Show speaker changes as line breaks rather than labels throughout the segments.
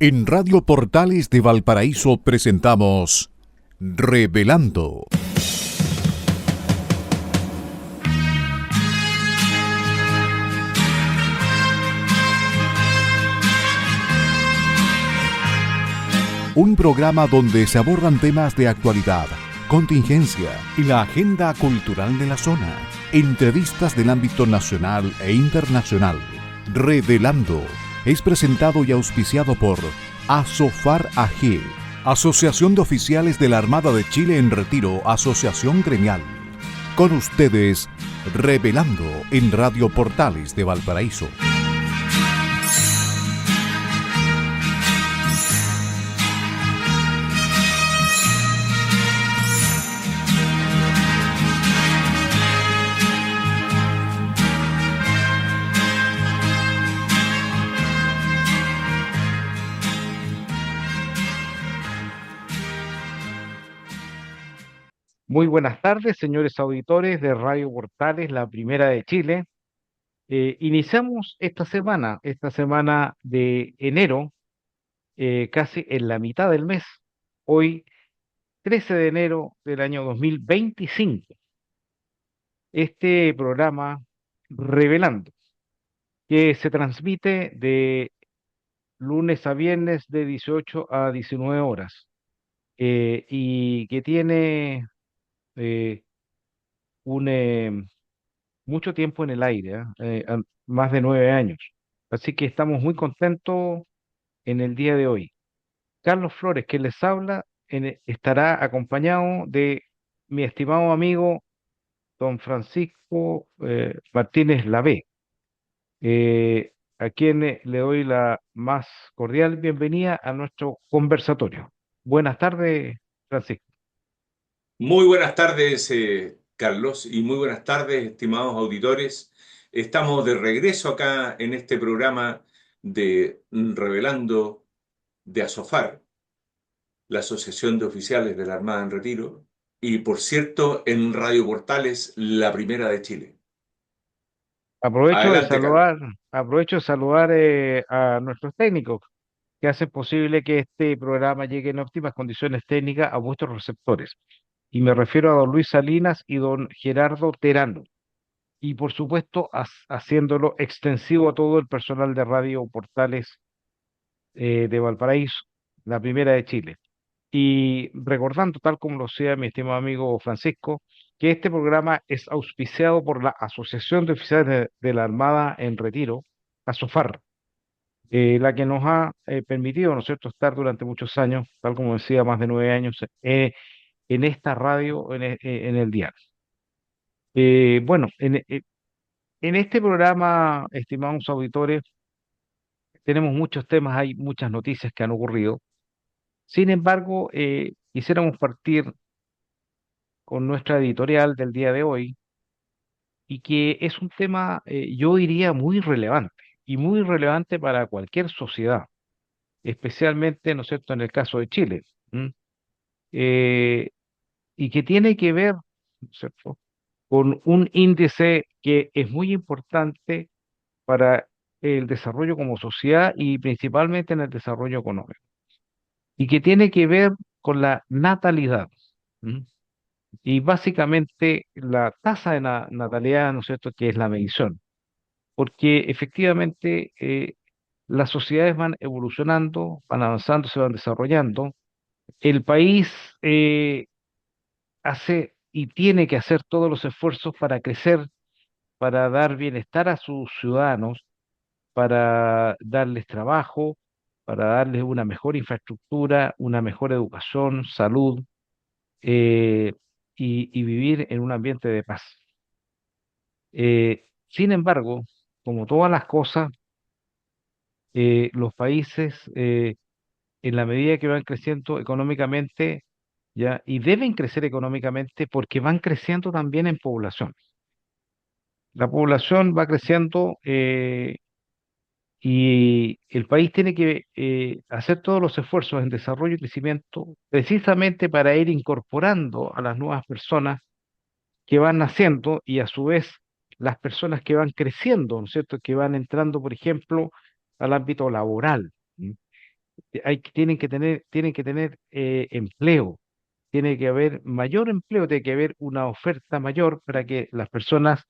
En Radio Portales de Valparaíso presentamos Revelando. Un programa donde se abordan temas de actualidad, contingencia y la agenda cultural de la zona. Entrevistas del ámbito nacional e internacional. Revelando es presentado y auspiciado por Asofar AG, Asociación de Oficiales de la Armada de Chile en Retiro, Asociación Gremial. Con ustedes, Revelando en Radio Portales de Valparaíso.
Muy buenas tardes, señores auditores de Radio Portales, la primera de Chile. Iniciamos esta semana de enero, casi en la mitad del mes, hoy 13 de enero del año 2025. Este programa Revelando, que se transmite de lunes a viernes de 18 a 19 horas y que tiene eh, un... mucho tiempo en el aire, más de 9 años. Así que estamos muy contentos en el día de hoy. Carlos Flores, que les habla, estará acompañado de mi estimado amigo don Francisco Martínez Lavé, a quien le doy la más cordial bienvenida a nuestro conversatorio. Buenas tardes, Francisco.
Muy buenas tardes, Carlos, y muy buenas tardes, estimados auditores. Estamos de regreso acá en este programa de Revelando de Asofar, la Asociación de Oficiales de la Armada en Retiro, y por cierto, en Radio Portales, la primera de Chile.
Aprovecho de
Adelante, Carlos.
saludar, aprovecho de saludar a nuestros técnicos que hacen posible que este programa llegue en óptimas condiciones técnicas a vuestros receptores. Y me refiero a don Luis Salinas y don Gerardo Terano. Y por supuesto, haciéndolo extensivo a todo el personal de Radio Portales de Valparaíso, la primera de Chile. Y recordando, tal como lo sea mi estimado amigo Francisco, que este programa es auspiciado por la Asociación de Oficiales de la Armada en Retiro, ASOFAR, la que nos ha permitido, ¿no es cierto?, estar durante muchos años, tal como decía, más de 9 años, en esta radio, en el diario. Bueno, en este programa, estimados auditores, tenemos muchos temas, hay muchas noticias que han ocurrido. Sin embargo, quisiéramos partir con nuestra editorial del día de hoy y que es un tema, yo diría, muy relevante para cualquier sociedad, especialmente, ¿no es cierto?, en el caso de Chile. ¿M? Eh, y que tiene que ver, ¿no es cierto?, con un índice que es muy importante para el desarrollo como sociedad y principalmente en el desarrollo económico, y que tiene que ver con la natalidad. ¿M? Y básicamente la tasa de natalidad, ¿no es cierto?, que es la medición, porque efectivamente las sociedades van evolucionando, van avanzando, se van desarrollando. El país hace y tiene que hacer todos los esfuerzos para crecer, para dar bienestar a sus ciudadanos, para darles trabajo, para darles una mejor infraestructura, una mejor educación, salud, eh, y vivir en un ambiente de paz. Sin embargo, como todas las cosas, los países, en la medida que van creciendo económicamente, ya, y deben crecer económicamente porque van creciendo también en población. La población va creciendo, y el país tiene que hacer todos los esfuerzos en desarrollo y crecimiento precisamente para ir incorporando a las nuevas personas que van naciendo y a su vez las personas que van creciendo, ¿no es cierto?, que van entrando, por ejemplo, al ámbito laboral. ¿M? tienen que tener empleo, tiene que haber mayor empleo, tiene que haber una oferta mayor para que las personas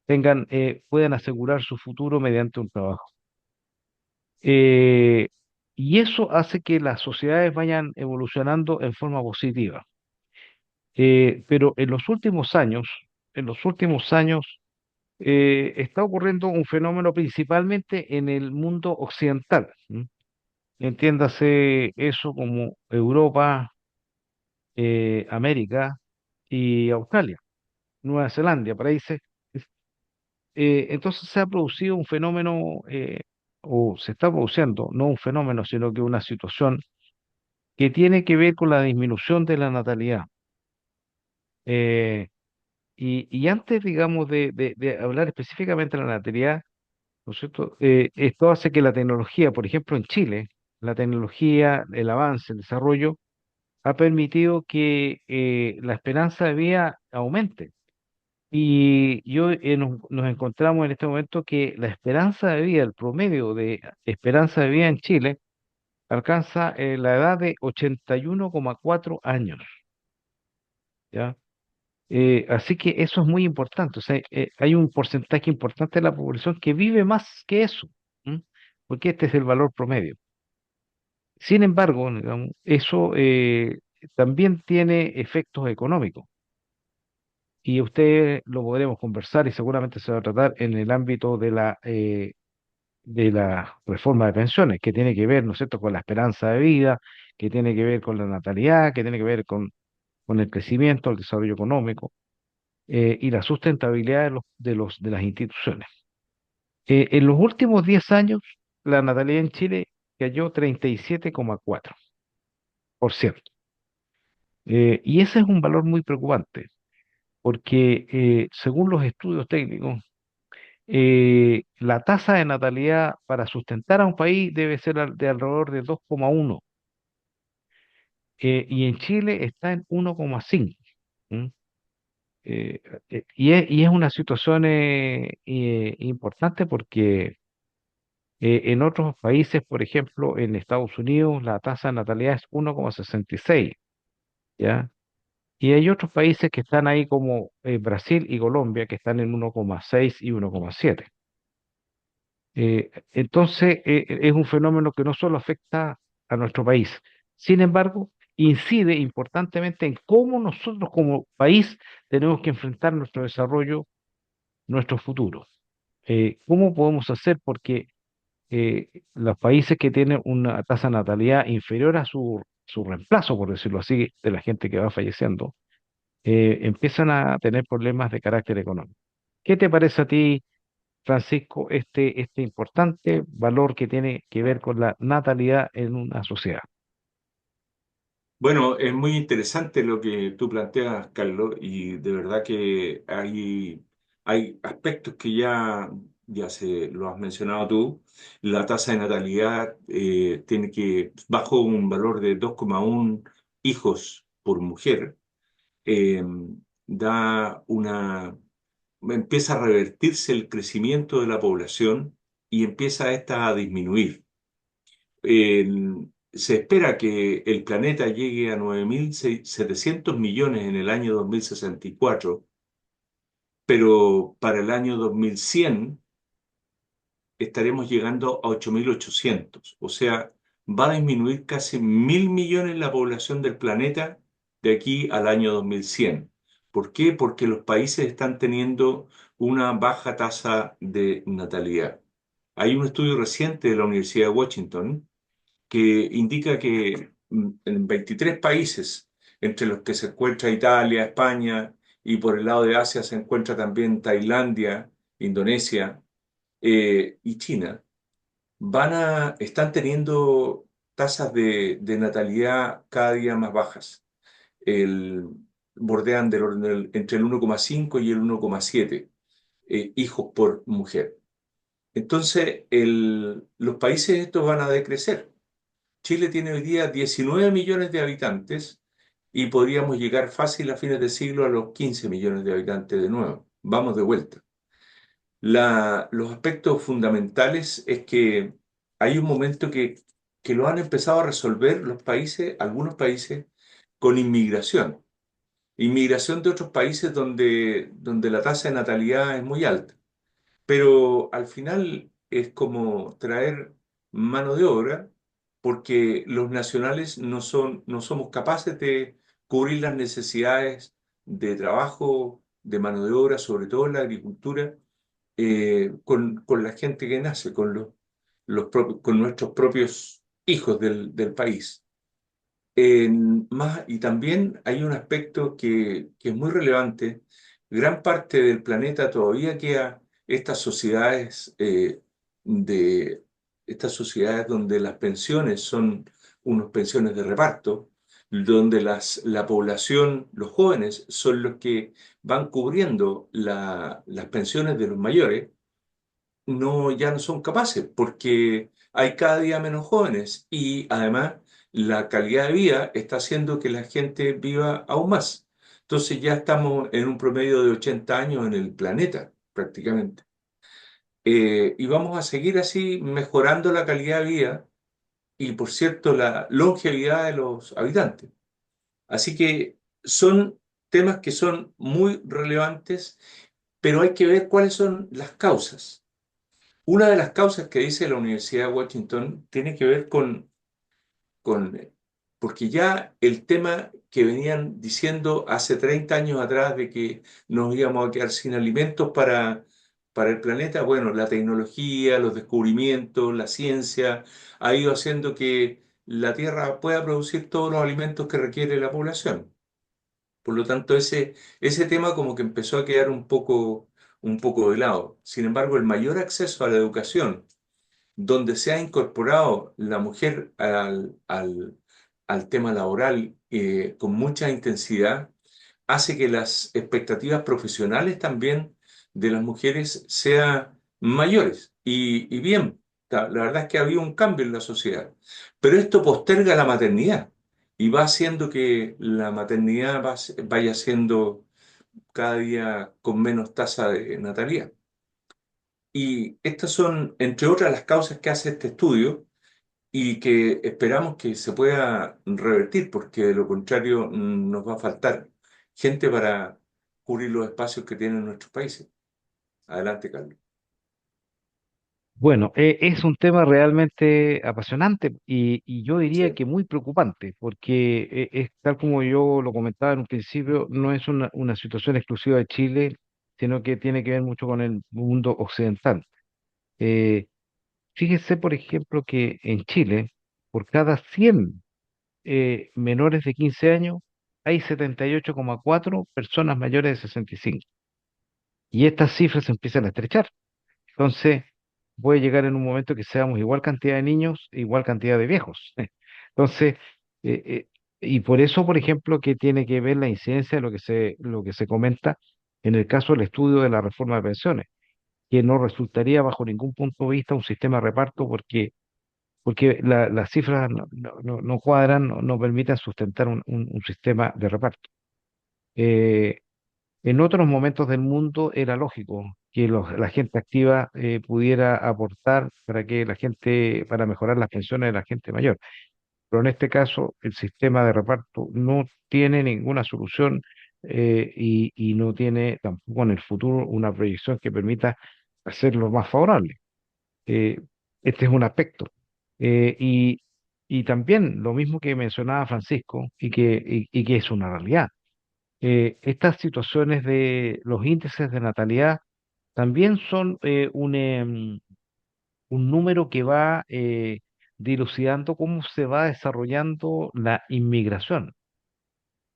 puedan asegurar su futuro mediante un trabajo. Eh, y eso hace que las sociedades vayan evolucionando en forma positiva. Pero en los últimos años, está ocurriendo un fenómeno principalmente en el mundo occidental. ¿M? Entiéndase eso como Europa, América y Australia, Nueva Zelanda, países. Entonces se ha producido un fenómeno, o se está produciendo, no un fenómeno, sino que una situación que tiene que ver con la disminución de la natalidad. Eh, y antes, digamos, de hablar específicamente de la natalidad, ¿no es cierto? Esto hace que la tecnología, por ejemplo, en Chile, la tecnología, el avance, el desarrollo, ha permitido que la esperanza de vida aumente. Nos encontramos en este momento que la esperanza de vida, el promedio de esperanza de vida en Chile, alcanza la edad de 81,4 años, ¿ya? Así que eso es muy importante. O sea, hay un porcentaje importante de la población que vive más que eso, ¿m? Porque este es el valor promedio. Sin embargo, digamos, eso también tiene efectos económicos y usted lo podremos conversar y seguramente se va a tratar en el ámbito de la reforma de pensiones, que tiene que ver, ¿no es cierto?, con la esperanza de vida, que tiene que ver con la natalidad, que tiene que ver con el crecimiento, el desarrollo económico y la sustentabilidad de las instituciones. En los últimos 10 años, la natalidad en Chile cayó 37,4%. Y ese es un valor muy preocupante, porque según los estudios técnicos, la tasa de natalidad para sustentar a un país debe ser de alrededor de 2,1, y en Chile está en 1,5. ¿M? Y es una situación importante porque en otros países, por ejemplo, en Estados Unidos, la tasa de natalidad es 1,66, ¿ya? Y hay otros países que están ahí como Brasil y Colombia, que están en 1,6 y 1,7. Entonces, es un fenómeno que no solo afecta a nuestro país, sin embargo, incide importantemente en cómo nosotros como país tenemos que enfrentar nuestro desarrollo, nuestro futuro. ¿Cómo podemos hacer? Porque los países que tienen una tasa de natalidad inferior a su reemplazo, por decirlo así, de la gente que va falleciendo, empiezan a tener problemas de carácter económico. ¿Qué te parece a ti, Francisco, este importante valor que tiene que ver con la natalidad en una sociedad?
Bueno, es muy interesante lo que tú planteas, Carlos, y de verdad que hay aspectos que ya se lo has mencionado tú. La tasa de natalidad bajo un valor de 2,1 hijos por mujer, eh, da una, empieza a revertirse el crecimiento de la población y empieza esta a disminuir. Se espera que el planeta llegue a 9.700 millones en el año 2064, pero para el año 2100 estaremos llegando a 8.800. O sea, va a disminuir casi 1.000 millones la población del planeta de aquí al año 2100. ¿Por qué? Porque los países están teniendo una baja tasa de natalidad. Hay un estudio reciente de la Universidad de Washington que indica que en 23 países, entre los que se encuentra Italia, España, y por el lado de Asia se encuentra también Tailandia, Indonesia y China, están teniendo tasas de natalidad cada día más bajas. El, Bordean entre el 1,5 y el 1,7 hijos por mujer. Entonces, los países estos van a decrecer. Chile tiene hoy día 19 millones de habitantes y podríamos llegar fácil a fines de siglo a los 15 millones de habitantes de nuevo. Vamos de vuelta. Los aspectos fundamentales es que hay un momento que que lo han empezado a resolver los países, algunos países, con inmigración. Inmigración de otros países donde la tasa de natalidad es muy alta. Pero al final es como traer mano de obra porque los nacionales no somos capaces de cubrir las necesidades de trabajo, de mano de obra, sobre todo en la agricultura, con la gente que nace, con nuestros propios hijos del país. Y también hay un aspecto que es muy relevante. Gran parte del planeta todavía queda estas sociedades, de, estas sociedades donde las pensiones son unas pensiones de reparto, donde la población, los jóvenes, son los que van cubriendo las pensiones de los mayores. No, ya no son capaces porque hay cada día menos jóvenes y además la calidad de vida está haciendo que la gente viva aún más. Entonces ya estamos en un promedio de 80 años en el planeta prácticamente. Y vamos a seguir así mejorando la calidad de vida y, por cierto, la longevidad de los habitantes. Así que son temas que son muy relevantes, pero hay que ver cuáles son las causas. Una de las causas que dice la Universidad de Washington tiene que ver con, porque ya el tema que venían diciendo hace 30 años atrás de que nos íbamos a quedar sin alimentos para el planeta, bueno, la tecnología, los descubrimientos, la ciencia ha ido haciendo que la Tierra pueda producir todos los alimentos que requiere la población. Por lo tanto, ese tema como que empezó a quedar un poco de lado. Sin embargo, el mayor acceso a la educación, donde se ha incorporado la mujer al tema laboral con mucha intensidad, hace que las expectativas profesionales también de las mujeres sean mayores. Y bien, la verdad es que ha habido un cambio en la sociedad, pero esto posterga la maternidad y va haciendo que la maternidad vaya siendo cada día con menos tasa de natalidad. Y estas son, entre otras, las causas que hace este estudio y que esperamos que se pueda revertir, porque de lo contrario nos va a faltar gente para cubrir los espacios que tienen nuestros países. Adelante, Carlos.
Bueno, es un tema realmente apasionante y yo diría
Sí,
que muy preocupante, porque es tal como yo lo comentaba en un principio, no es una situación exclusiva de Chile, sino que tiene que ver mucho con el mundo occidental. Eh, Fíjese, por ejemplo, que en Chile, por cada 100 menores de 15 años, hay 78,4 personas mayores de 65. Y estas cifras se empiezan a estrechar. Entonces, puede llegar en un momento que seamos igual cantidad de niños, e igual cantidad de viejos. Entonces, eh, eh, y por eso, por ejemplo, que tiene que ver la incidencia de lo que se comenta en el caso del estudio de la reforma de pensiones, que no resultaría bajo ningún punto de vista un sistema de reparto porque las cifras no cuadran, no permiten sustentar un sistema de reparto. Eh, en otros momentos del mundo era lógico que la gente activa pudiera aportar para que para mejorar las pensiones de la gente mayor. Pero en este caso, el sistema de reparto no tiene ninguna solución y no tiene tampoco en el futuro una proyección que permita hacerlo más favorable. Eh, este es un aspecto. Eh, y, y también lo mismo que mencionaba Francisco y que es una realidad. Estas situaciones de los índices de natalidad también son un número que va dilucidando cómo se va desarrollando la inmigración,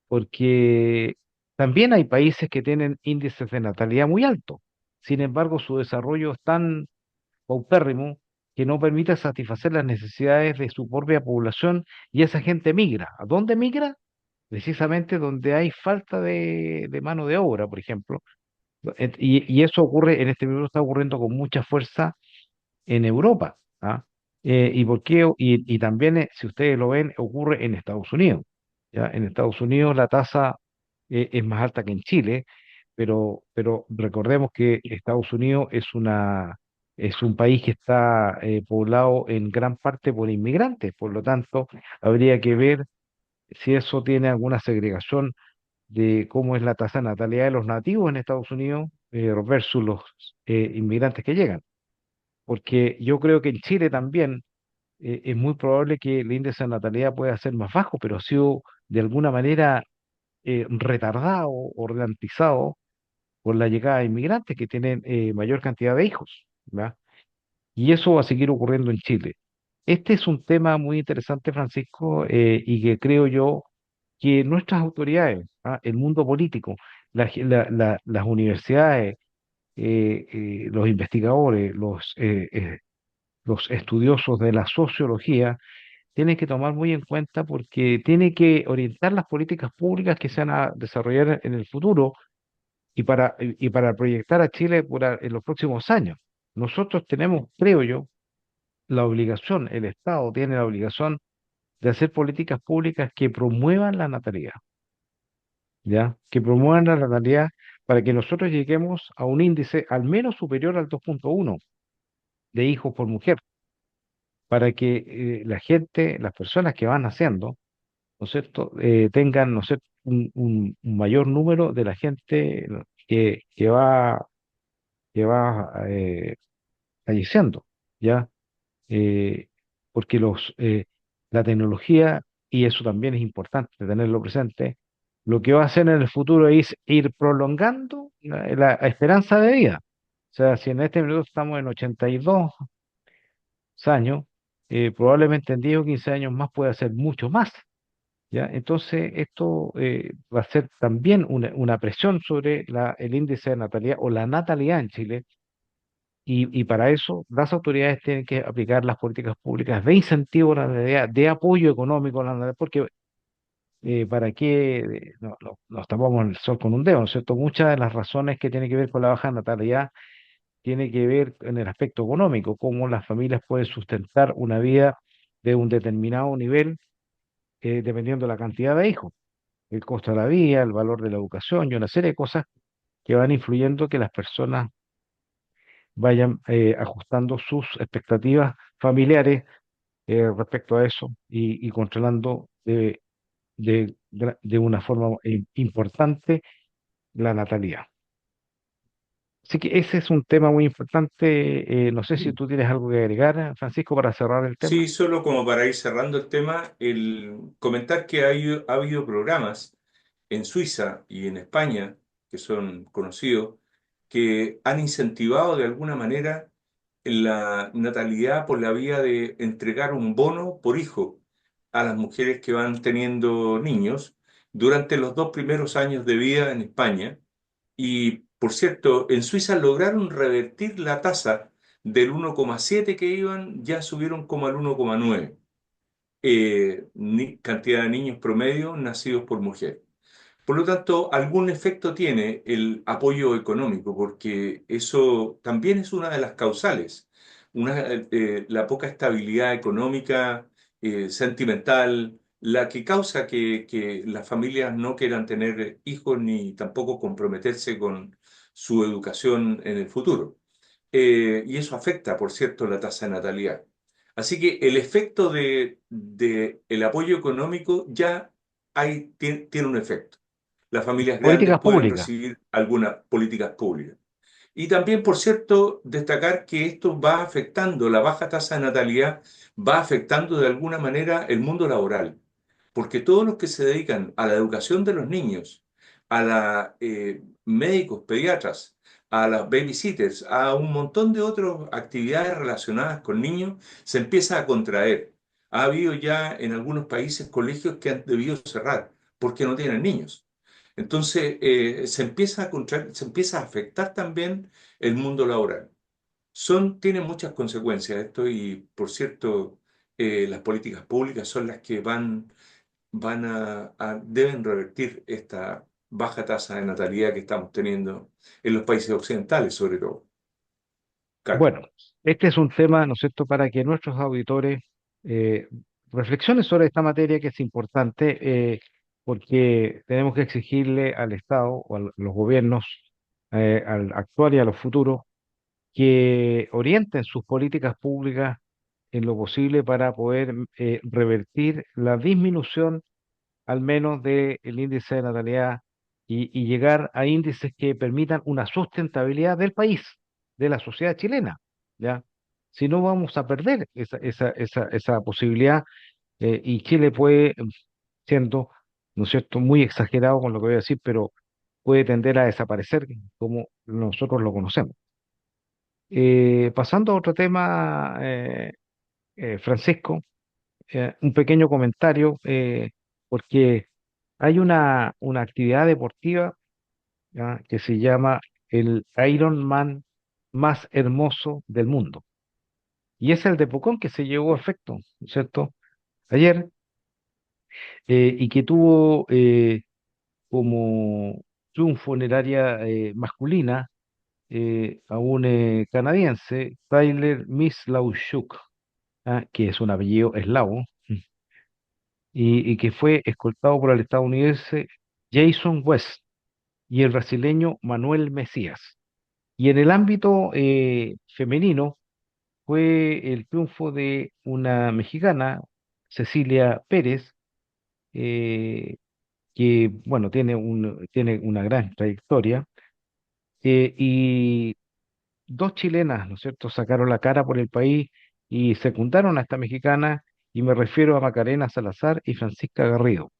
porque también hay países que tienen índices de natalidad muy altos. Sin embargo, su desarrollo es tan paupérrimo que no permite satisfacer las necesidades de su propia población y esa gente migra. ¿A dónde migra? Precisamente donde hay falta de mano de obra, por ejemplo. Y eso ocurre, en este minuto está ocurriendo con mucha fuerza en Europa. ¿Ah? ¿Y por qué? Y también, si ustedes lo ven, ocurre en Estados Unidos. ¿Ya? En Estados Unidos la tasa es más alta que en Chile, pero recordemos que Estados Unidos es es un país que está poblado en gran parte por inmigrantes, por lo tanto, habría que ver si eso tiene alguna segregación de cómo es la tasa de natalidad de los nativos en Estados Unidos versus los inmigrantes que llegan. Porque yo creo que en Chile también es muy probable que el índice de natalidad pueda ser más bajo, pero ha sido de alguna manera retardado o ralentizado por la llegada de inmigrantes que tienen mayor cantidad de hijos, ¿verdad? Y eso va a seguir ocurriendo en Chile. Este es un tema muy interesante, Francisco, y que creo yo que nuestras autoridades, ¿ah? El mundo político, las universidades, los investigadores, los estudiosos de la sociología, tienen que tomar muy en cuenta porque tiene que orientar las políticas públicas que se van a desarrollar en el futuro y para proyectar a Chile en los próximos años. Nosotros tenemos, creo yo, la obligación, el Estado tiene la obligación de hacer políticas públicas que promuevan la natalidad, ¿ya? Que promuevan la natalidad para que nosotros lleguemos a un índice al menos superior al 2,1 de hijos por mujer, para que la gente, las personas que van naciendo, ¿no es cierto?, tengan, ¿no es cierto?, un mayor número de la gente que va falleciendo, ¿ya? eh, Porque la tecnología, y eso también es importante tenerlo presente, lo que va a hacer en el futuro es ir prolongando la esperanza de vida. O sea, si en este minuto estamos en 82 años, probablemente en 10 o 15 años más pueda ser mucho más, ¿ya? Entonces, esto va a ser también una presión sobre el índice de natalidad o la natalidad en Chile, y para eso las autoridades tienen que aplicar las políticas públicas de incentivo a la natalidad, de apoyo económico a la natalidad, porque para qué nos tapamos el sol con un dedo, ¿no es cierto? Muchas de las razones que tienen que ver con la baja natalidad tiene que ver en el aspecto económico, cómo las familias pueden sustentar una vida de un determinado nivel dependiendo de la cantidad de hijos, el costo de la vida, el valor de la educación y una serie de cosas que van influyendo que las personas vayan ajustando sus expectativas familiares respecto a eso y controlando de una forma importante la natalidad. Así que ese es un tema muy importante. No sé si tú tienes algo que agregar, Francisco, para cerrar el tema.
Sí, solo como para ir cerrando el tema, el comentar que ha habido programas en Suiza y en España, que son conocidos, que han incentivado de alguna manera la natalidad por la vía de entregar un bono por hijo a las mujeres que van teniendo niños durante los 2 primeros años de vida en España. Y, por cierto, en Suiza lograron revertir la tasa del 1,7 que iban, ya subieron como al 1,9 cantidad de niños promedio nacidos por mujer. Por lo tanto, algún efecto tiene el apoyo económico, porque eso también es una de las causales. La poca estabilidad económica, sentimental, la que causa que las familias no quieran tener hijos ni tampoco comprometerse con su educación en el futuro. Y eso afecta, por cierto, la tasa de natalidad. Así que el efecto de el apoyo económico ya tiene un efecto. Las familias grandes
Políticas
pueden
públicas.
recibir algunas políticas públicas. Y también, por cierto, destacar que esto va afectando, la baja tasa de natalidad va afectando de alguna manera el mundo laboral, porque todos los que se dedican a la educación de los niños, a los médicos, pediatras, a las babysitters, a un montón de otras actividades relacionadas con niños, se empieza a contraer. Ha habido ya en algunos países colegios que han debido cerrar porque no tienen niños. Entonces, se empieza a afectar también el mundo laboral. Tiene muchas consecuencias esto y, por cierto, las políticas públicas son las que deben revertir esta baja tasa de natalidad que estamos teniendo en los países occidentales, sobre todo. Carlos.
Bueno, este es un tema, ¿no es cierto?, para que nuestros auditores eh, reflexionen sobre esta materia que es importante, porque tenemos que exigirle al Estado o a los gobiernos, al actual y a los futuros, que orienten sus políticas públicas en lo posible para poder revertir la disminución al menos del índice de natalidad y llegar a índices que permitan una sustentabilidad del país, de la sociedad chilena, ¿ya? Si no, vamos a perder esa posibilidad y Chile puede, siendo, ¿no es cierto?, muy exagerado con lo que voy a decir, pero puede tender a desaparecer como nosotros lo conocemos. Pasando a otro tema, Francisco, un pequeño comentario, porque hay una actividad deportiva, ¿ya?, que se llama el Ironman más hermoso del mundo. Y es el de Pucón que se llevó a efecto, ¿no es cierto?, ayer, y que tuvo como triunfo en el área masculina a un canadiense, Tyler Mislauchuk, ¿ah?, que es un apellido eslavo, y que fue escoltado por el estadounidense Jason West y el brasileño Manuel Mesías. Y en el ámbito femenino fue el triunfo de una mexicana, Cecilia Pérez, eh, que bueno, tiene una gran trayectoria, y dos chilenas, ¿no es cierto?, sacaron la cara por el país y secundaron a esta mexicana, y me refiero a Macarena Salazar y Francisca Garrido.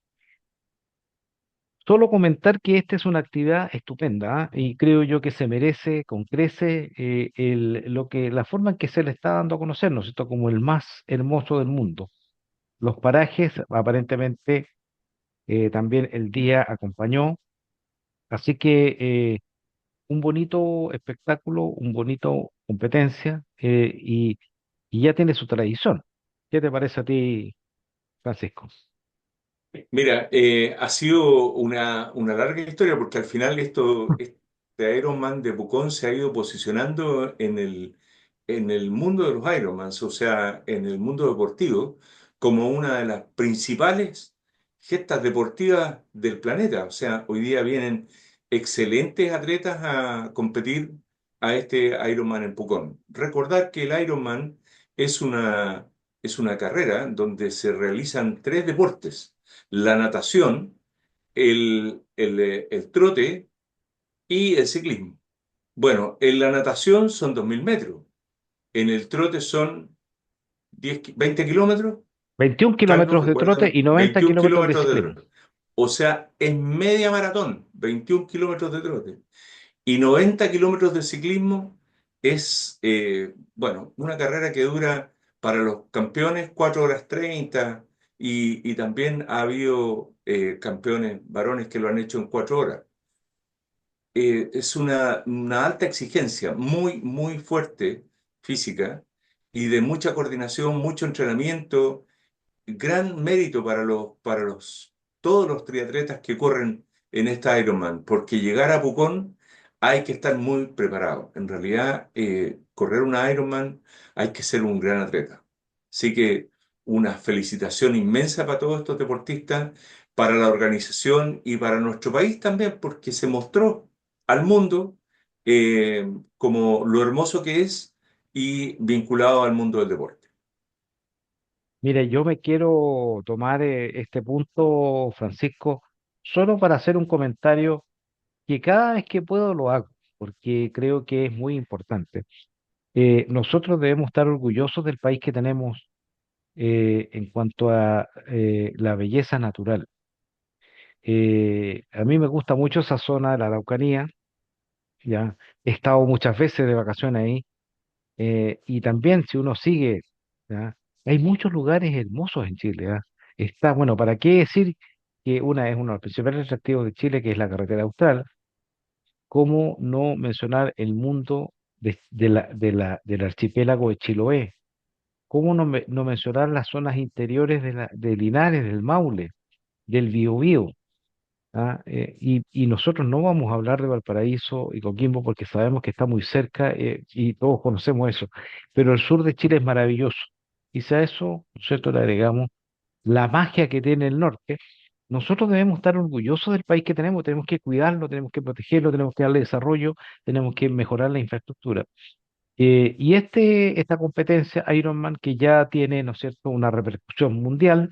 Solo comentar que esta es una actividad estupenda, ¿ah? Y creo yo que se merece con crece la forma en que se le está dando a conocer, ¿no es cierto?, como el más hermoso del mundo. Los parajes, aparentemente, también el día acompañó, así que un bonito espectáculo, un bonito competencia, y ya tiene su tradición. ¿Qué te parece a ti, Francisco?
Mira, ha sido una larga historia porque al final este Ironman de Pucón se ha ido posicionando en el mundo de los Ironmans, o sea, en el mundo deportivo, como una de las principales gestas deportivas del planeta. O sea, hoy día vienen excelentes atletas a competir a este Ironman en Pucón. Recordar que el Ironman es es una carrera donde se realizan tres deportes: la natación, el trote y el ciclismo. Bueno, en la natación son 2000 metros, en el trote son 20 kilómetros,
21
Carlos,
kilómetros de trote
recuérdame,
y 90
21
kilómetros de
kilómetros de
ciclismo.
trote. O sea, es media maratón, 21 kilómetros de trote. Y 90 kilómetros de ciclismo es, bueno, una carrera que dura para los campeones 4 horas 30 y también ha habido campeones varones que lo han hecho en 4 horas. Es una alta exigencia, muy fuerte física y de mucha coordinación, mucho entrenamiento, gran mérito para todos los triatletas que corren en esta Ironman, porque llegar a Pucón hay que estar muy preparado. En realidad, correr una Ironman hay que ser un gran atleta. Así que una felicitación inmensa para todos estos deportistas, para la organización y para nuestro país también, porque se mostró al mundo como lo hermoso que es y vinculado al mundo del deporte.
Mire, yo me quiero tomar este punto, Francisco, solo para hacer un comentario que cada vez que puedo lo hago, porque creo que es muy importante. Nosotros debemos estar orgullosos del país que tenemos en cuanto a la belleza natural. A mí me gusta mucho esa zona de la Araucanía, ya he estado muchas veces de vacaciones ahí, y también si uno sigue, ¿ya?, hay muchos lugares hermosos en Chile, ¿ya? Está, bueno, ¿para qué decir que una es uno de los principales atractivos de Chile, que es la carretera austral? ¿Cómo no mencionar el mundo del archipiélago de Chiloé? ¿Cómo no mencionar las zonas interiores de Linares, del Maule, del Biobío? ¿Ah? Y nosotros no vamos a hablar de Valparaíso y Coquimbo porque sabemos que está muy cerca, y todos conocemos eso, pero el sur de Chile es maravilloso. Y si a eso, ¿no es cierto?, le agregamos la magia que tiene el norte. Nosotros debemos estar orgullosos del país que tenemos que cuidarlo, tenemos que protegerlo, tenemos que darle desarrollo, tenemos que mejorar la infraestructura. Y esta competencia Ironman, que ya tiene, ¿no es cierto?, una repercusión mundial,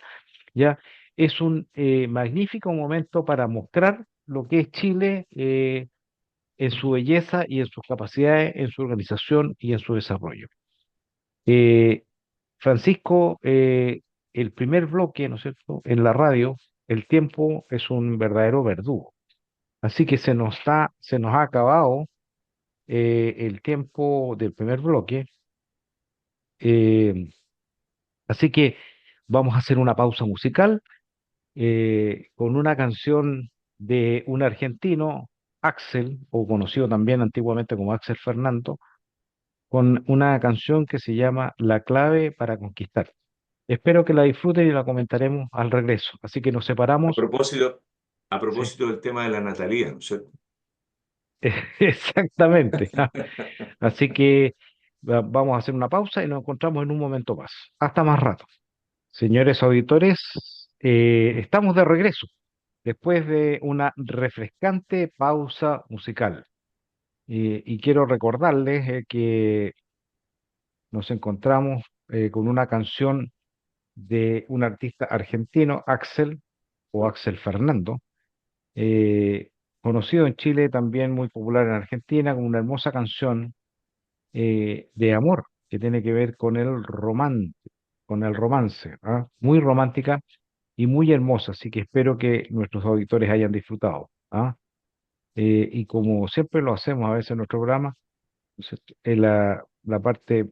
ya es un magnífico momento para mostrar lo que es Chile en su belleza y en sus capacidades, en su organización y en su desarrollo. Eh, Francisco, el primer bloque, ¿no es cierto?, en la radio, el tiempo es un verdadero verdugo. Así que se nos ha acabado el tiempo del primer bloque. eh, Así que vamos a hacer una pausa musical con una canción de un argentino, Axel, o conocido también antiguamente como Axel Fernando, con una canción que se llama La clave para conquistar. Espero que la disfruten y la comentaremos al regreso. Así que nos
A
separamos.
propósito, a
Sí,
propósito del tema de la natalidad, ¿no es cierto?
exactamente. Así que vamos a hacer una pausa y nos encontramos en un momento más. Hasta más rato. Señores auditores, estamos de regreso después de una refrescante pausa musical. Y quiero recordarles que nos encontramos con una canción de un artista argentino, Axel o Axel Fernando, eh, conocido en Chile, también muy popular en Argentina, con una hermosa canción de amor que tiene que ver con el romance, ¿ah? Muy romántica y muy hermosa, así que espero que nuestros auditores hayan disfrutado, ¿ah? Y como siempre lo hacemos a veces en nuestro programa, entonces, la parte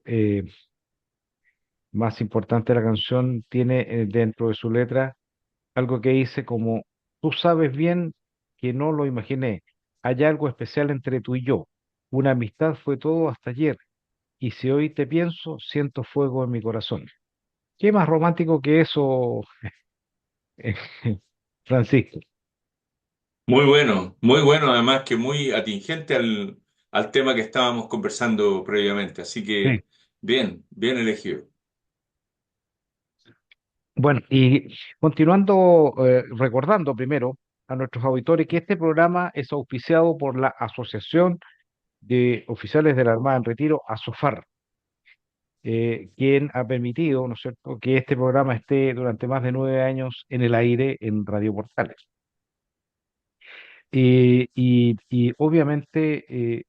más importante de la canción tiene dentro de su letra algo que dice como, tú sabes bien que no lo imaginé, hay algo especial entre tú y yo, una amistad fue todo hasta ayer, y si hoy te pienso, siento fuego en mi corazón. ¿Qué más romántico que eso, Francisco?
Muy bueno, además que muy atingente al tema que estábamos conversando previamente. Así
Sí.
que bien, bien elegido.
Bueno, y continuando, recordando primero a nuestros auditores que este programa es auspiciado por la Asociación de Oficiales de la Armada en Retiro, ASOFAR, quien ha permitido, ¿no es cierto?, que este programa esté durante más de 9 años en el aire en Radio Portales. Y obviamente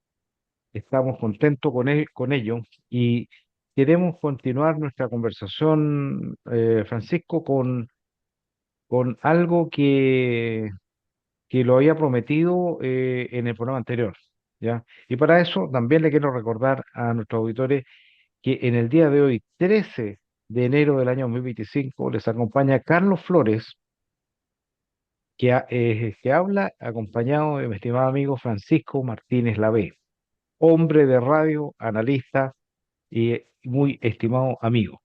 estamos contentos con ello y queremos continuar nuestra conversación, Francisco, con algo que lo había prometido en el programa anterior, ¿ya? Y para eso también le quiero recordar a nuestros auditores que en el día de hoy, 13 de enero del año 2025, les acompaña Carlos Flores, que habla acompañado de mi estimado amigo Francisco Martínez Lavé, hombre de radio, analista y muy estimado amigo.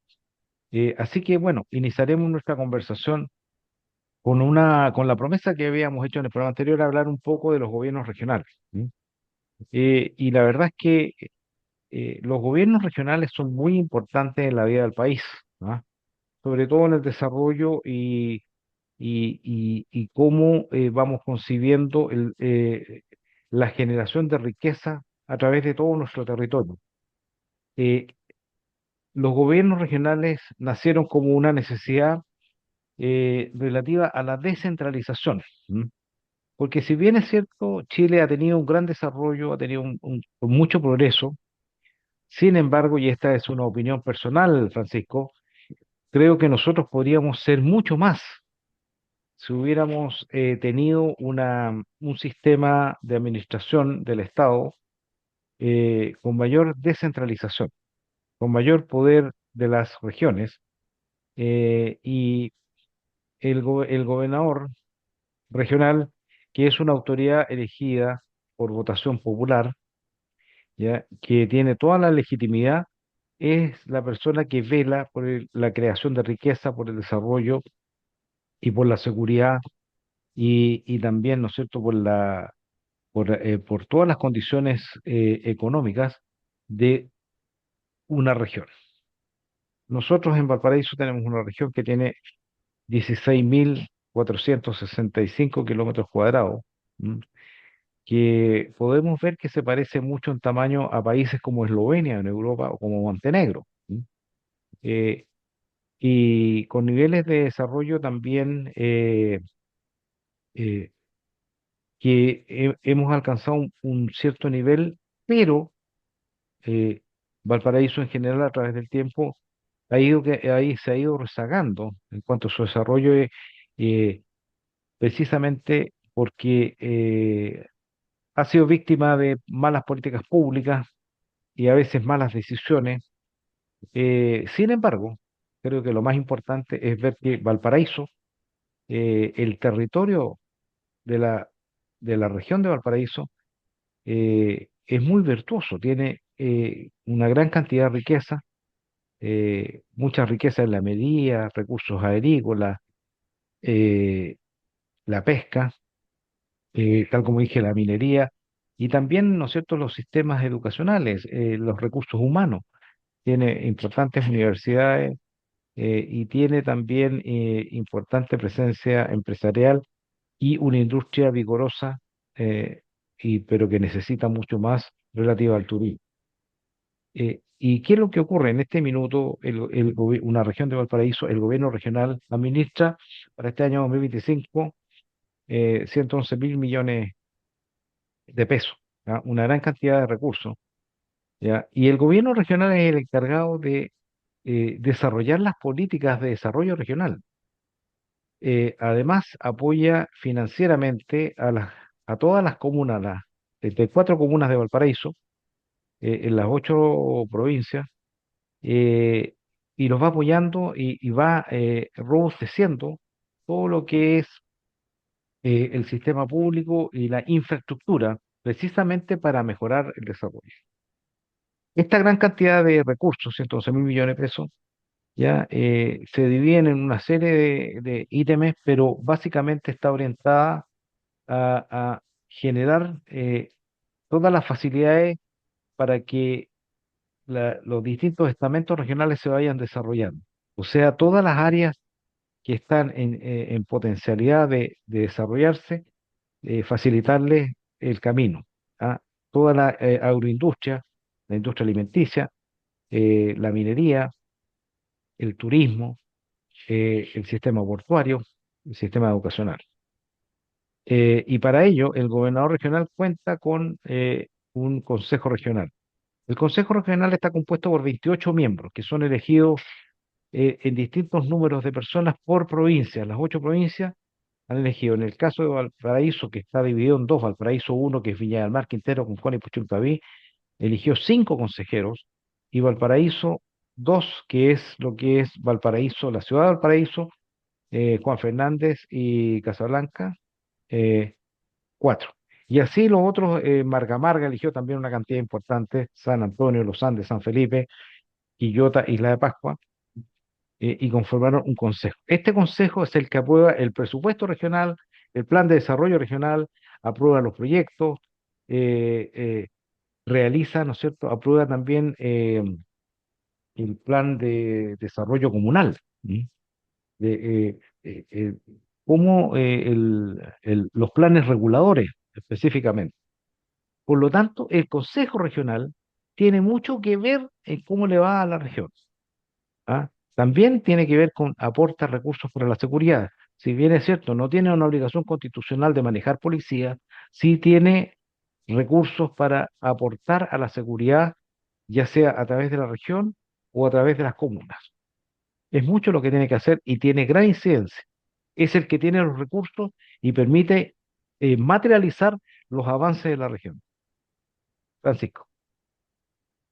Así que bueno, iniciaremos nuestra conversación con la promesa que habíamos hecho en el programa anterior, hablar un poco de los gobiernos regionales. ¿Sí? Y la verdad es que los gobiernos regionales son muy importantes en la vida del país, ¿ah? Sobre todo en el desarrollo y cómo vamos concibiendo la generación de riqueza a través de todo nuestro territorio. Eh, los gobiernos regionales nacieron como una necesidad relativa a la descentralización. ¿M? Porque si bien es cierto, Chile ha tenido un gran desarrollo, ha tenido mucho progreso, sin embargo, y esta es una opinión personal, Francisco, creo que nosotros podríamos ser mucho más si hubiéramos tenido un sistema de administración del Estado con mayor descentralización, con mayor poder de las regiones y el gobernador regional, que es una autoridad elegida por votación popular, ¿ya? Que tiene toda la legitimidad, es la persona que vela por la creación de riqueza, por el desarrollo y por la seguridad y también, ¿no es cierto?, por todas las condiciones económicas de una región. Nosotros en Valparaíso tenemos una región que tiene 16.465 kilómetros cuadrados, ¿m? que podemos ver que se parece mucho en tamaño a países como Eslovenia en Europa o como Montenegro. ¿Sí? Eh, y con niveles de desarrollo también eh, que hemos alcanzado un cierto nivel, pero eh, Valparaíso en general a través del tiempo ahí se ha ido rezagando en cuanto a su desarrollo, eh, precisamente porque ha sido víctima de malas políticas públicas y a veces malas decisiones. Sin embargo, creo que lo más importante es ver que Valparaíso, el territorio de la región de Valparaíso, es muy virtuoso, tiene una gran cantidad de riqueza, mucha riqueza en la minería, recursos agrícolas, eh, la pesca, tal como dije, la minería, y también, ¿no es cierto?, los sistemas educacionales, los recursos humanos. Tiene importantes universidades y tiene también importante presencia empresarial y una industria vigorosa, pero que necesita mucho más relativa al turismo. ¿Y qué es lo que ocurre? En este minuto, una región de Valparaíso, el gobierno regional administra para este año 2025 111.000 millones de pesos, ¿ya? Una gran cantidad de recursos, ¿ya? Y el gobierno regional es el encargado de desarrollar las políticas de desarrollo regional. Además, apoya financieramente a todas las comunas, las 34 comunas de Valparaíso, en las 8 provincias, eh, y los va apoyando y va robusteciendo todo lo que es el sistema público y la infraestructura, precisamente para mejorar el desarrollo. Esta gran cantidad de recursos, 111.000 millones de pesos, ya se dividen en una serie de ítems, pero básicamente está orientada a generar todas las facilidades para que los distintos estamentos regionales se vayan desarrollando. O sea, todas las áreas que están en potencialidad de desarrollarse, facilitarles el camino. ¿Ah? Toda la agroindustria, la industria alimenticia, la minería, el turismo, el sistema portuario, el sistema educacional. Y para ello, el gobernador regional cuenta con un consejo regional. El consejo regional está compuesto por 28 miembros que son elegidos en distintos números de personas por provincia. Las 8 provincias han elegido, en el caso de Valparaíso, que está dividido en dos, Valparaíso uno que es Viña del Mar, Quintero, Concón y Puchuncaví, eligió 5 consejeros, y Valparaíso 2 que es lo que es Valparaíso, la ciudad de Valparaíso, Juan Fernández y Casablanca, eh, 4. Y así los otros, Marga Marga eligió también una cantidad importante, San Antonio, Los Andes, San Felipe, Quillota, Isla de Pascua, y conformaron un consejo. Este consejo es el que aprueba el presupuesto regional, el plan de desarrollo regional, aprueba los proyectos, realiza, ¿no es cierto?, aprueba también el plan de desarrollo comunal, ¿sí? De, como los planes reguladores específicamente. Por lo tanto, el Consejo Regional tiene mucho que ver en cómo le va a la región. ¿Ah? También tiene que ver con aportar recursos para la seguridad. Si bien es cierto, no tiene una obligación constitucional de manejar policía, sí tiene recursos para aportar a la seguridad, ya sea a través de la región o a través de las comunas. Es mucho lo que tiene que hacer y tiene gran incidencia. Es el que tiene los recursos y permite materializar los avances de la región. Francisco.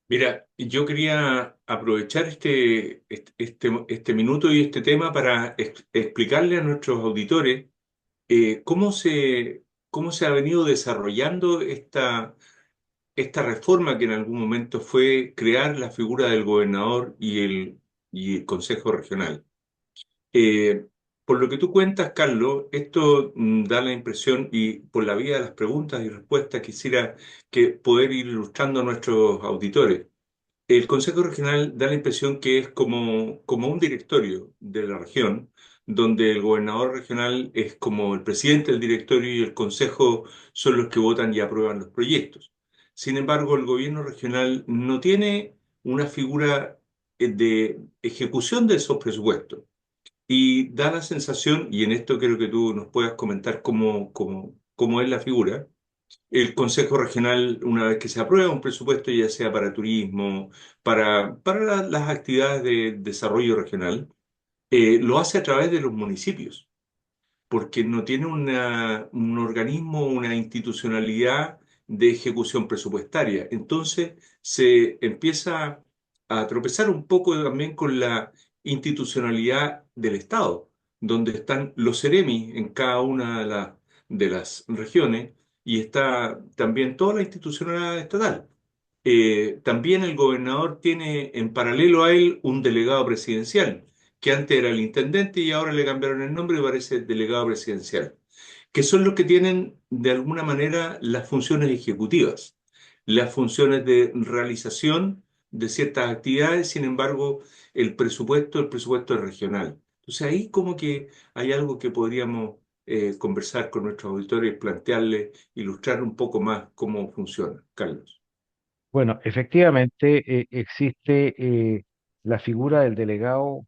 Mira, yo quería aprovechar este minuto y este tema para explicarle a nuestros auditores cómo cómo se ha venido desarrollando esta reforma que en algún momento fue crear la figura del gobernador y el Consejo Regional. Eh, por lo que tú cuentas, Carlos, esto da la impresión, y por la vía de las preguntas y respuestas quisiera que poder ir ilustrando a nuestros auditores. El Consejo Regional da la impresión que es como un directorio de la región, donde el gobernador regional es como el presidente del directorio y el consejo son los que votan y aprueban los proyectos. Sin embargo, el gobierno regional no tiene una figura de ejecución de esos presupuestos. Y da la sensación, y en esto quiero que tú nos puedas comentar cómo es la figura, el Consejo Regional, una vez que se aprueba un presupuesto, ya sea para turismo, para las actividades de desarrollo regional, lo hace a través de los municipios, porque no tiene un organismo, una institucionalidad de ejecución presupuestaria. Entonces se empieza a tropezar un poco también con la institucionalidad del Estado, donde están los CEREMI en cada una de las regiones y está también toda la institucionalidad estatal. También el gobernador tiene en paralelo a él un delegado presidencial, que antes era el intendente y ahora le cambiaron el nombre y parece delegado presidencial, que son los que tienen de alguna manera las funciones ejecutivas, las funciones de realización de ciertas actividades. Sin embargo, el presupuesto es regional. Entonces ahí como que hay algo que podríamos conversar con nuestros auditores, plantearles, ilustrar un poco más cómo funciona. Carlos.
Bueno, efectivamente existe la figura del delegado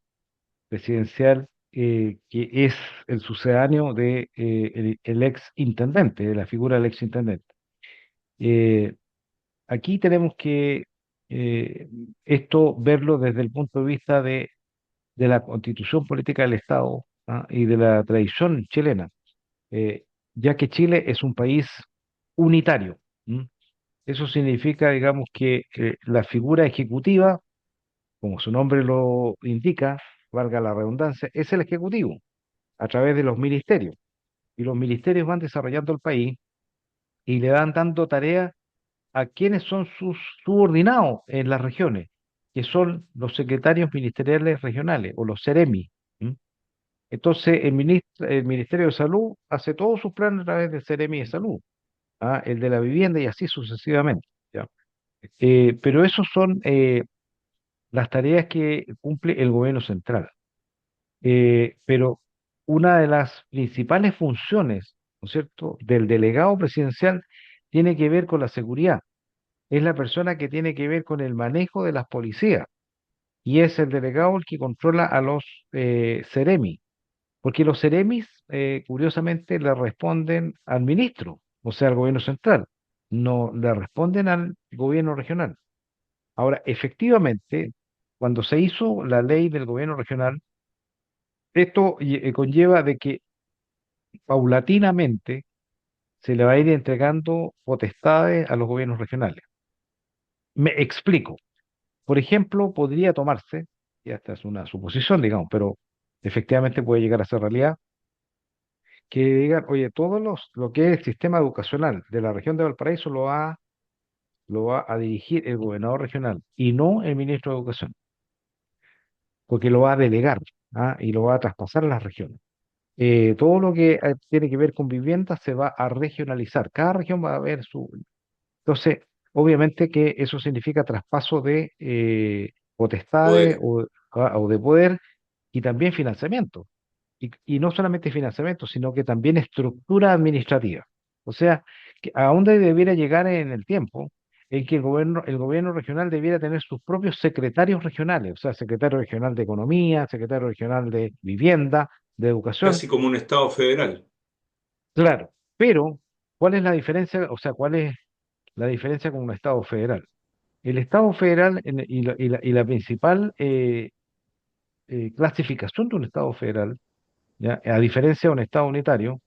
presidencial que es el sucedáneo de el ex intendente, de la figura del ex intendente. Eh, Aquí tenemos que eh, esto verlo desde el punto de vista de la constitución política del Estado, ¿ah? Y de la tradición chilena, eh, ya que Chile es un país unitario. ¿M? Eso significa, digamos, que la figura ejecutiva, como su nombre lo indica, valga la redundancia, es el ejecutivo a través de los ministerios. Y los ministerios van desarrollando el país y le dan dando tareas a quienes son sus subordinados en las regiones, que son los secretarios ministeriales regionales o los CEREMI. ¿M? Entonces, el Ministerio de Salud hace todos sus planes a través del CEREMI de Salud, ¿ah? El de la vivienda y así sucesivamente. ¿Ya? Pero esos son las tareas que cumple el gobierno central. Pero una de las principales funciones, ¿no es cierto?, del delegado presidencial tiene que ver con la seguridad. Es la persona que tiene que ver con el manejo de las policías y es el delegado el que controla a los CEREMI, porque los CEREMIs, curiosamente, le responden al ministro, o sea, al gobierno central, no le responden al gobierno regional. Ahora, efectivamente, cuando se hizo la ley del gobierno regional, esto conlleva de que paulatinamente se le va a ir entregando potestades a los gobiernos regionales. Me explico. Por ejemplo, podría tomarse, y esta es una suposición, digamos, pero efectivamente puede llegar a ser realidad, que digan, oye, lo que es el sistema educacional de la región de Valparaíso lo va a dirigir el gobernador regional y no el ministro de Educación, porque lo va a delegar, ¿ah? Y lo va a traspasar a las regiones. Todo lo que tiene que ver con vivienda se va a regionalizar. Cada región va a ver su... Entonces, obviamente que eso significa traspaso de potestades
Poder.
o de poder y también financiamiento. Y no solamente financiamiento, sino que también estructura administrativa. O sea, que a dónde debiera llegar en el tiempo en que el gobierno regional debiera tener sus propios secretarios regionales, o sea, secretario regional de Economía, secretario regional de Vivienda, de Educación.
Casi como un Estado federal.
Claro, pero ¿cuál es la diferencia? O sea, ¿cuál es la diferencia con un Estado federal? El Estado federal y la principal clasificación de un Estado federal, ¿ya? A diferencia de un Estado unitario,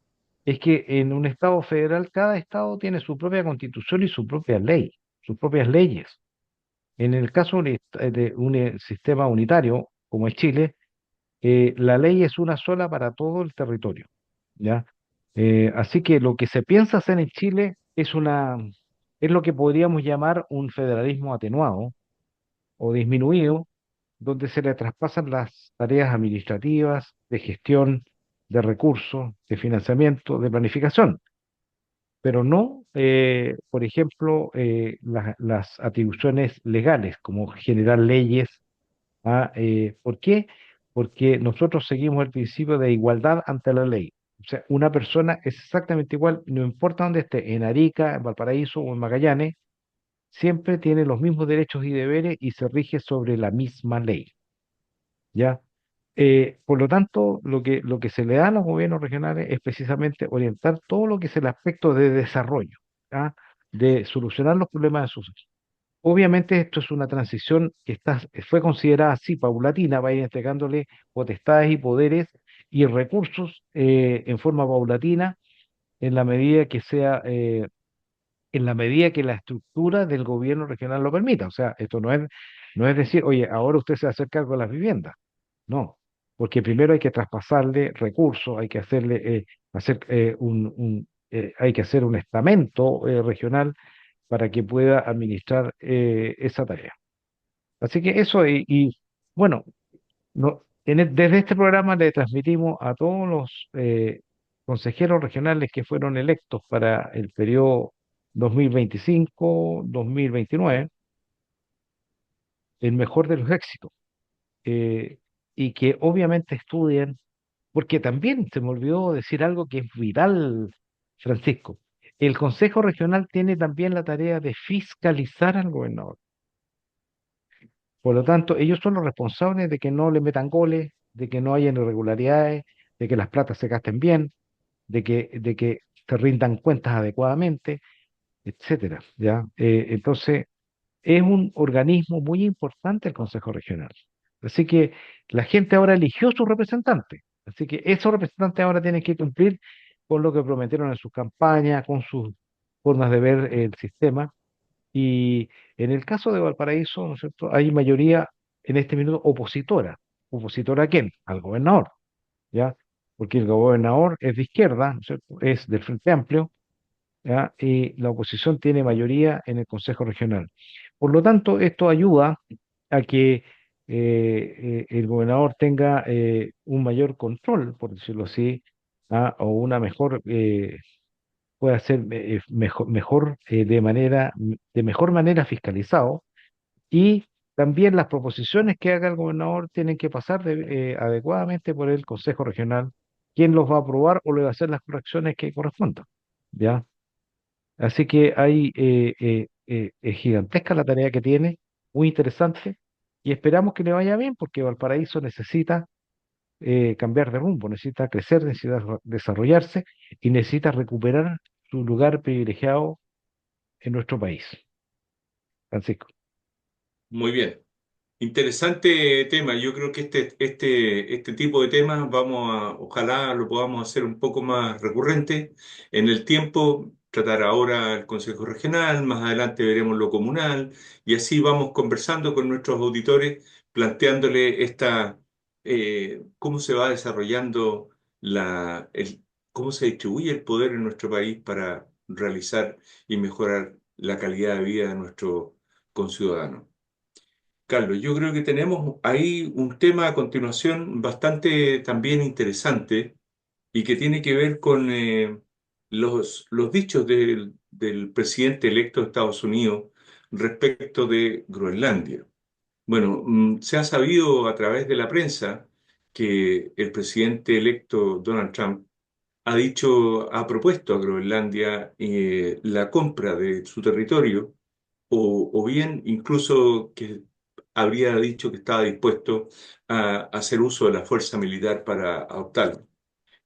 es que en un Estado federal cada Estado tiene su propia constitución y su propia ley, sus propias leyes. En el caso de un sistema unitario, como es Chile, la ley es una sola para todo el territorio, ¿ya? Así que lo que se piensa hacer en Chile es lo que podríamos llamar un federalismo atenuado o disminuido, donde se le traspasan las tareas administrativas, de gestión, de recursos, de financiamiento, de planificación, pero no, por ejemplo, las atribuciones legales, como generar leyes. ¿Ah? ¿Por qué? porque nosotros seguimos el principio de igualdad ante la ley. O sea, una persona es exactamente igual, no importa dónde esté, en Arica, en Valparaíso o en Magallanes, siempre tiene los mismos derechos y deberes y se rige sobre la misma ley, ¿ya? Por lo tanto, lo que se le da a los gobiernos regionales es precisamente orientar todo lo que es el aspecto de desarrollo, ¿ya? De solucionar los problemas de sus. Obviamente esto es una transición que fue considerada así, paulatina, va a ir entregándole potestades y poderes y recursos en forma paulatina en la medida que en la medida que la estructura del gobierno regional lo permita. O sea, esto no es decir, oye, ahora usted se va a hacer cargo de las viviendas. No, porque primero hay que traspasarle recursos, hay que hay que hacer un estamento regional para que pueda administrar esa tarea. Así que eso, bueno, desde este programa le transmitimos a todos los consejeros regionales que fueron electos para el periodo 2025-2029 el mejor de los éxitos, eh, y que obviamente estudien, porque también se me olvidó decir algo que es vital, Francisco. El Consejo Regional tiene también la tarea de fiscalizar al gobernador. Por lo tanto, ellos son los responsables de que no le metan goles, de que no haya irregularidades, de que las platas se gasten bien, de que se rindan cuentas adecuadamente, etcétera, ¿ya? Entonces, es un organismo muy importante el Consejo Regional. Así que la gente ahora eligió su representante. Así que esos representantes ahora tienen que cumplir con lo que prometieron en sus campañas, con sus formas de ver el sistema. Y en el caso de Valparaíso, ¿no es cierto?, hay mayoría en este minuto opositora. ¿Opositora a quién? Al gobernador, ¿ya? Porque el gobernador es de izquierda, ¿no es cierto?, es del Frente Amplio, ¿ya? Y la oposición tiene mayoría en el Consejo Regional. Por lo tanto, esto ayuda a que el gobernador tenga un mayor control, por decirlo así, ¿ah? O una mejor pueda ser de mejor manera fiscalizado, y también las proposiciones que haga el gobernador tienen que pasar adecuadamente por el Consejo Regional, quien los va a aprobar o le va a hacer las correcciones que correspondan, ¿ya? Así que es gigantesca la tarea que tiene, muy interesante, y esperamos que le vaya bien porque Valparaíso necesita cambiar de rumbo, necesita crecer, necesita desarrollarse y necesita recuperar su lugar privilegiado en nuestro país. Francisco.
Muy bien. Interesante tema. Yo creo que este tipo de temas ojalá lo podamos hacer un poco más recurrente en el tiempo, tratar ahora el Consejo Regional, más adelante veremos lo comunal, y así vamos conversando con nuestros auditores, planteándole cómo se va desarrollando cómo se distribuye el poder en nuestro país para realizar y mejorar la calidad de vida de nuestros conciudadanos. Carlos, yo creo que tenemos ahí un tema a continuación bastante también interesante y que tiene que ver con los dichos del presidente electo de Estados Unidos respecto de Groenlandia. Bueno, se ha sabido a través de la prensa que el presidente electo Donald Trump ha propuesto a Groenlandia la compra de su territorio o bien incluso que habría dicho que estaba dispuesto a hacer uso de la fuerza militar para adoptarlo.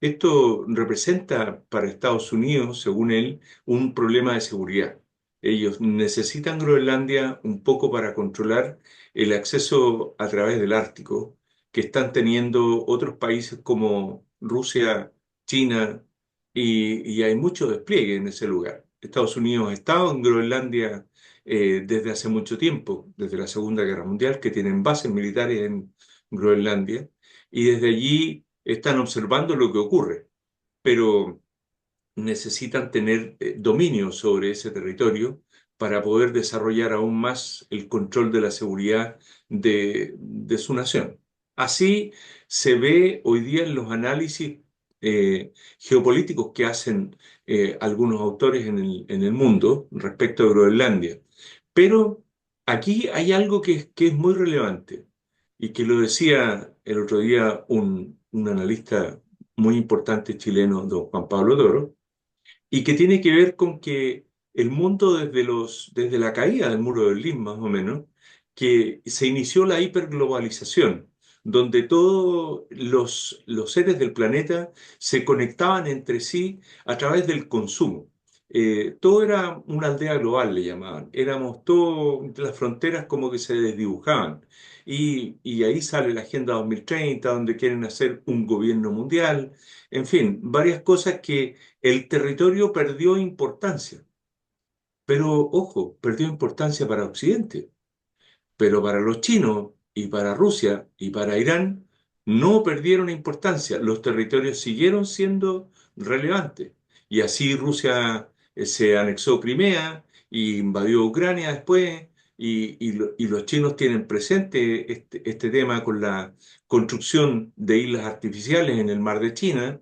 Esto representa para Estados Unidos, según él, un problema de seguridad. Ellos necesitan Groenlandia un poco para controlar el acceso a través del Ártico que están teniendo otros países como Rusia, China, y hay mucho despliegue en ese lugar. Estados Unidos ha estado en Groenlandia desde hace mucho tiempo, desde la Segunda Guerra Mundial, que tienen bases militares en Groenlandia, y desde allí están observando lo que ocurre, pero necesitan tener dominio sobre ese territorio para poder desarrollar aún más el control de la seguridad de su nación. Así se ve hoy día en los análisis geopolíticos que hacen algunos autores en el mundo respecto a Groenlandia. Pero aquí hay algo que es muy relevante y que lo decía el otro día un analista muy importante chileno, don Juan Pablo Toro, y que tiene que ver con que el mundo desde la caída del muro de Berlín, más o menos, que se inició la hiperglobalización, donde todos los seres del planeta se conectaban entre sí a través del consumo. Todo era una aldea global, le llamaban. Éramos todos, las fronteras como que se desdibujaban. Y ahí sale la Agenda 2030, donde quieren hacer un gobierno mundial. En fin, varias cosas que el territorio perdió importancia, pero ojo, perdió importancia para Occidente, pero para los chinos y para Rusia y para Irán no perdieron importancia, los territorios siguieron siendo relevantes. Y así Rusia se anexó Crimea y invadió Ucrania después, y los chinos tienen presente este tema con la construcción de islas artificiales en el mar de China.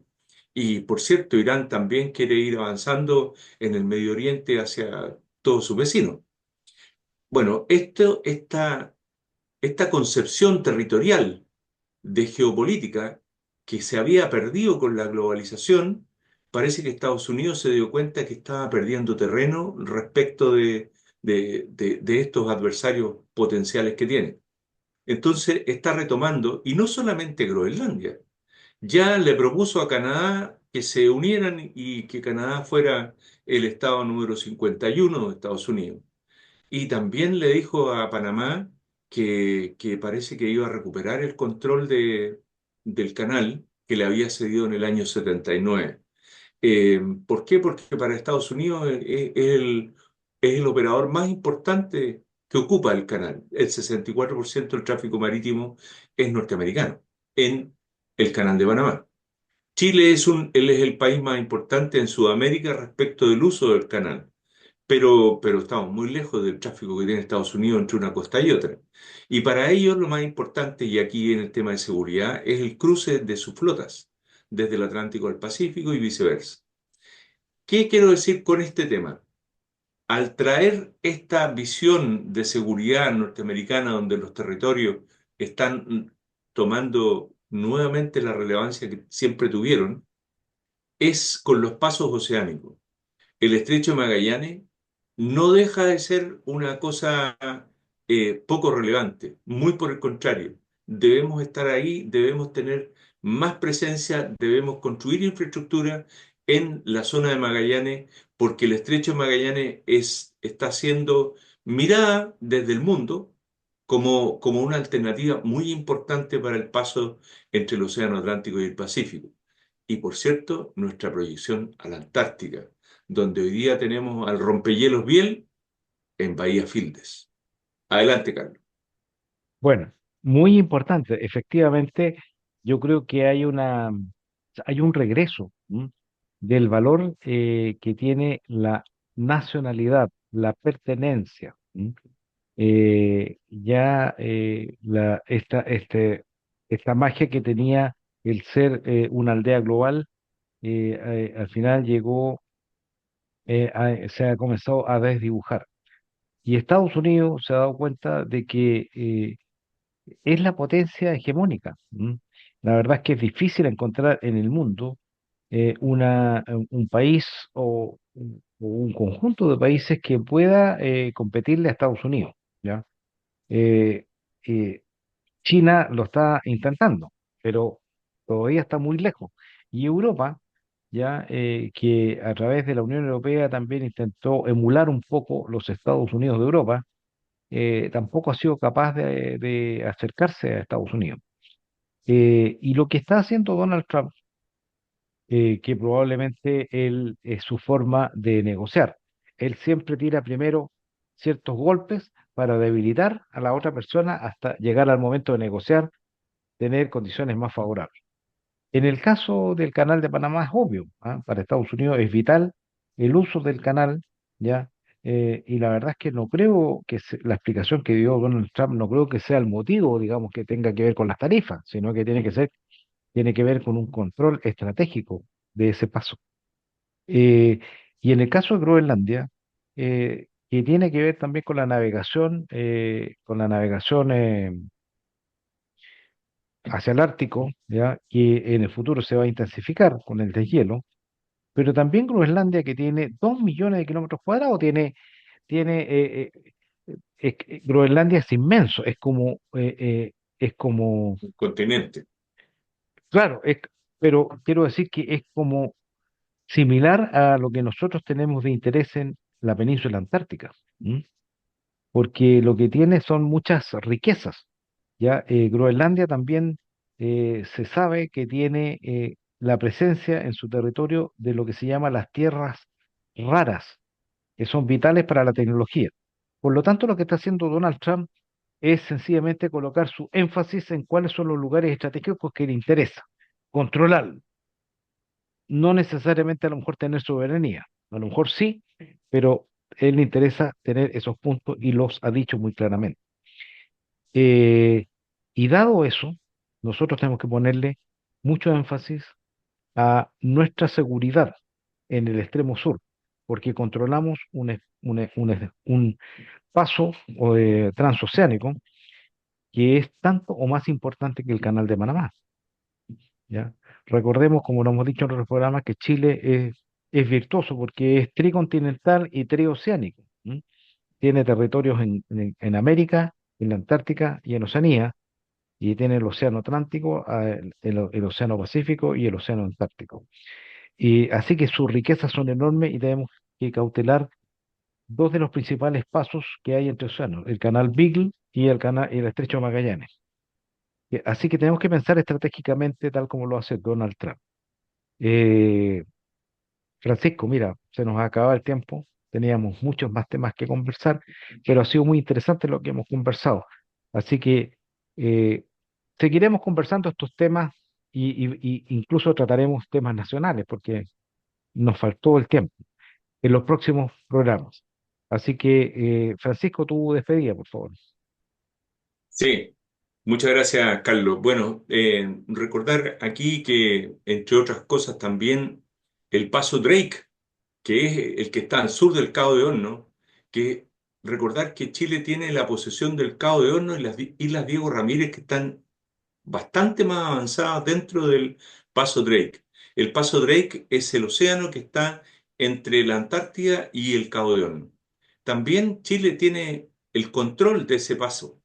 Y por cierto, Irán también quiere ir avanzando en el Medio Oriente hacia todos sus vecinos. Bueno, esta concepción territorial de geopolítica que se había perdido con la globalización, parece que Estados Unidos se dio cuenta que estaba perdiendo terreno respecto de estos adversarios potenciales que tiene. Entonces está retomando, y no solamente Groenlandia, ya le propuso a Canadá que se unieran y que Canadá fuera el estado número 51 de Estados Unidos. Y también le dijo a Panamá que parece que iba a recuperar el control del canal que le había cedido en el año 79. ¿Por qué? Porque para Estados Unidos es el operador más importante que ocupa el canal. El 64% del tráfico marítimo es norteamericano en el canal de Panamá. Chile él es el país más importante en Sudamérica respecto del uso del canal. Pero estamos muy lejos del tráfico que tiene Estados Unidos entre una costa y otra. Y para ellos lo más importante, y aquí en el tema de seguridad, es el cruce de sus flotas, desde el Atlántico al Pacífico y viceversa. ¿Qué quiero decir con este tema? Al traer esta visión de seguridad norteamericana, donde los territorios están tomando nuevamente la relevancia que siempre tuvieron, es con los pasos oceánicos. El estrecho de Magallanes no deja de ser una cosa poco relevante, muy por el contrario. Debemos estar ahí, debemos tener más presencia, debemos construir infraestructura en la zona de Magallanes, porque el estrecho de Magallanes está siendo mirada desde el mundo como una alternativa muy importante para el paso entre el Océano Atlántico y el Pacífico. Y por cierto, nuestra proyección a la Antártica, donde hoy día tenemos al rompehielos Biel en Bahía Fildes. Adelante, Carlos.
Bueno, muy importante. Efectivamente, yo creo que hay un regreso, ¿m? Del valor que tiene la nacionalidad, la pertenencia. ¿M? Esta magia que tenía el ser una aldea global, al final se ha comenzado a desdibujar. Y Estados Unidos se ha dado cuenta de que es la potencia hegemónica. ¿M? La verdad es que es difícil encontrar en el mundo un país o un conjunto de países que pueda competirle a Estados Unidos, ¿ya? Eh, eh, China lo está intentando, pero todavía está muy lejos. Y Europa, ya que a través de la Unión Europea también intentó emular un poco los Estados Unidos de Europa, tampoco ha sido capaz de acercarse a Estados Unidos. Y lo que está haciendo Donald Trump, que probablemente él es su forma de negociar. Él siempre tira primero ciertos golpes para debilitar a la otra persona hasta llegar al momento de negociar, tener condiciones más favorables. En el caso del canal de Panamá es obvio, ¿ah? Para Estados Unidos es vital el uso del canal, ¿ya? Y la verdad es que no creo que la explicación que dio Donald Trump no creo que sea el motivo, digamos, que tenga que ver con las tarifas, sino que tiene que ver con un control estratégico de ese paso. Eh, y en el caso de Groenlandia, que tiene que ver también con la navegación hacia el Ártico, ¿ya? Que en el futuro se va a intensificar con el deshielo, pero también Groenlandia, que tiene 2 millones de kilómetros cuadrados, Groenlandia es inmenso, es como,
Un continente.
claro, pero quiero decir que es como similar a lo que nosotros tenemos de interés en la península antártica, ¿m? Porque lo que tiene son muchas riquezas. Ya, Groenlandia también se sabe que tiene la presencia en su territorio de lo que se llama las tierras raras, que son vitales para la tecnología. Por lo tanto, lo que está haciendo Donald Trump es sencillamente colocar su énfasis en cuáles son los lugares estratégicos que le interesa, controlar, no necesariamente a lo mejor tener soberanía, a lo mejor sí, pero él le interesa tener esos puntos y los ha dicho muy claramente. Eh, y dado eso, nosotros tenemos que ponerle mucho énfasis a nuestra seguridad en el extremo sur, porque controlamos un paso transoceánico que es tanto o más importante que el Canal de Panamá, ¿ya? Recordemos, como lo hemos dicho en otros programas, que Chile es virtuoso porque es tricontinental y trioceánico. ¿M? Tiene territorios en América, en la Antártica y en Oceanía, y tiene el Océano Atlántico, el Océano Pacífico y el Océano Antártico. Y así que sus riquezas son enormes y tenemos que cautelar dos de los principales pasos que hay entre océanos, el canal Beagle y el estrecho de Magallanes. Así que tenemos que pensar estratégicamente tal como lo hace Donald Trump. Eh, Francisco, mira, se nos ha acabado el tiempo, teníamos muchos más temas que conversar, pero ha sido muy interesante lo que hemos conversado. Así que eh, seguiremos conversando estos temas y incluso trataremos temas nacionales, porque nos faltó el tiempo en los próximos programas. Así que, Francisco, tu despedida, por favor.
Sí, muchas gracias, Carlos. Bueno, recordar aquí que, entre otras cosas, también el paso Drake, que es el que está al sur del Cabo de Horno, que recordar que Chile tiene la posesión del Cabo de Horno y las Islas Diego Ramírez, que están bastante más avanzadas dentro del paso Drake. El paso Drake es el océano que está entre la Antártida y el Cabo de Horno. También Chile tiene el control de ese paso,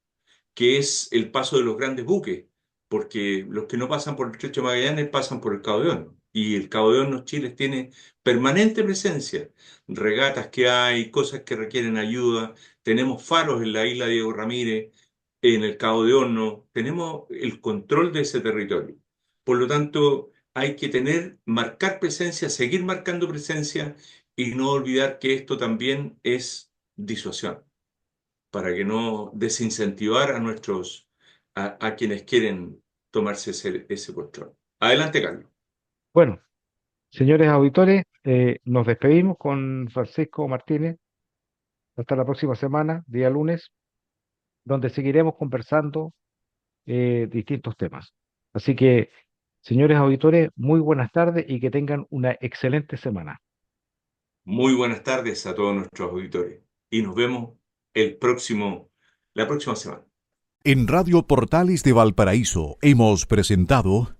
que es el paso de los grandes buques, porque los que no pasan por el Estrecho de Magallanes pasan por el Cabo de Hornos. Y el Cabo de Hornos Chile tiene permanente presencia, regatas que hay, cosas que requieren ayuda, tenemos faros en la isla Diego Ramírez, en el Cabo de Hornos, tenemos el control de ese territorio. Por lo tanto, hay que marcar presencia, seguir marcando presencia y no olvidar que esto también es disuasión para que no desincentivar a quienes quieren tomarse ese control. Adelante, Carlos.
Bueno, señores auditores, nos despedimos con Francisco Martínez. Hasta la próxima semana, día lunes, donde seguiremos conversando distintos temas. Así que, señores auditores, muy buenas tardes y que tengan una excelente semana.
Muy buenas tardes a todos nuestros auditores y nos vemos la próxima semana.
En Radio Portales de Valparaíso hemos presentado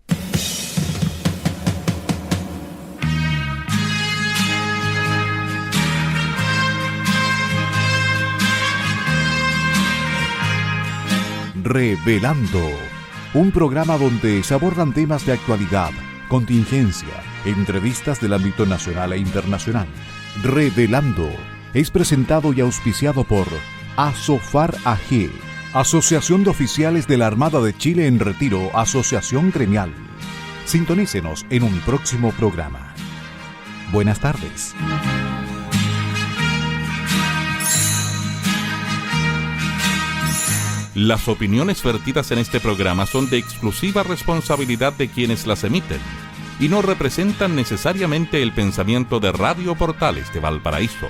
Revelando, un programa donde se abordan temas de actualidad, contingencia, entrevistas del ámbito nacional e internacional. Revelando es presentado y auspiciado por Asofar AG, Asociación de Oficiales de la Armada de Chile en Retiro, Asociación Gremial. Sintonícenos en un próximo programa. Buenas tardes.
Las opiniones vertidas en este programa son de exclusiva responsabilidad de quienes las emiten y no representan necesariamente el pensamiento de Radio Portales de Valparaíso.